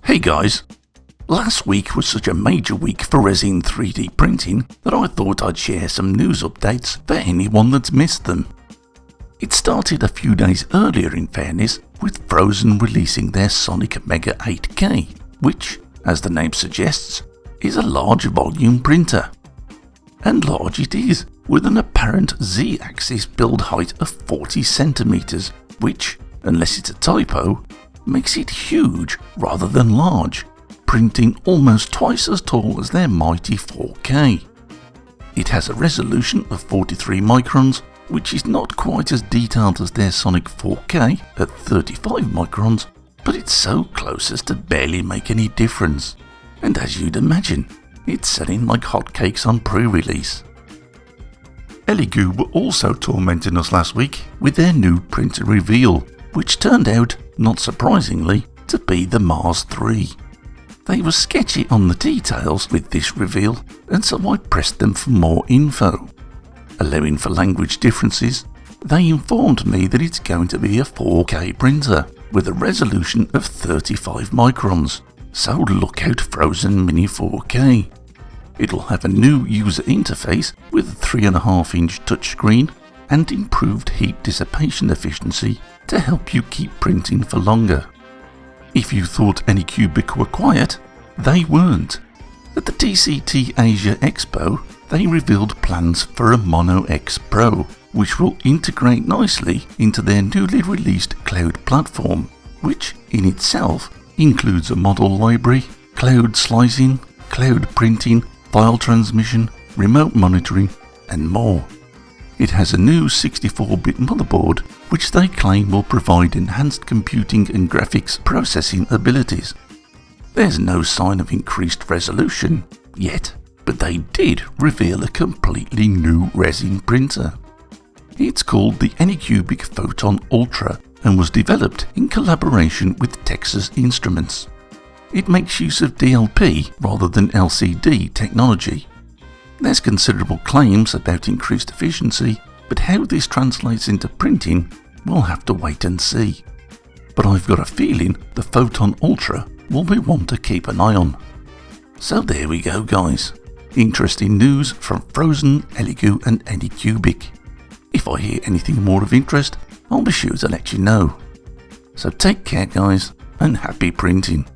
Hey guys, last week was such a major week for Resin 3D printing that I thought I'd share some news updates for anyone that's missed them. It started a few days earlier in fairness, with Phrozen releasing their Sonic Mega 8K, which, as the name suggests, is a large volume printer. And large it is, with an apparent Z-axis build height of 40 centimeters, which, unless it's a typo, makes it huge rather than large, printing almost twice as tall as their mighty 4K. It has a resolution of 43 microns, which is not quite as detailed as their Sonic 4K at 35 microns, but it's so close as to barely make any difference. And as you'd imagine, it's selling like hotcakes on pre-release. Elegoo were also tormenting us last week with their new printer reveal, which turned out, not surprisingly, to be the Mars 3. They were sketchy on the details with this reveal, and so I pressed them for more info. Allowing for language differences, they informed me that it's going to be a 4K printer with a resolution of 35 microns, so look out Phrozen Mini 4K. It'll have a new user interface with a 3.5-inch touchscreen and improved heat dissipation efficiency to help you keep printing for longer. If you thought Anycubic were quiet, they weren't. At the TCT Asia Expo, they revealed plans for a Mono X Pro, which will integrate nicely into their newly released cloud platform, which in itself includes a model library, cloud slicing, cloud printing, file transmission, remote monitoring, and more. It has a new 64-bit motherboard, which they claim will provide enhanced computing and graphics processing abilities. There's no sign of increased resolution yet, but they did reveal a completely new resin printer. It's called the Anycubic Photon Ultra and was developed in collaboration with Texas Instruments. It makes use of DLP rather than LCD technology. There's considerable claims about increased efficiency, but how this translates into printing, we'll have to wait and see. But I've got a feeling the Photon Ultra will be one to keep an eye on. So there we go guys. Interesting news from Phrozen, Elegoo and Anycubic. If I hear anything more of interest, I'll be sure to let you know. So take care guys, and happy printing.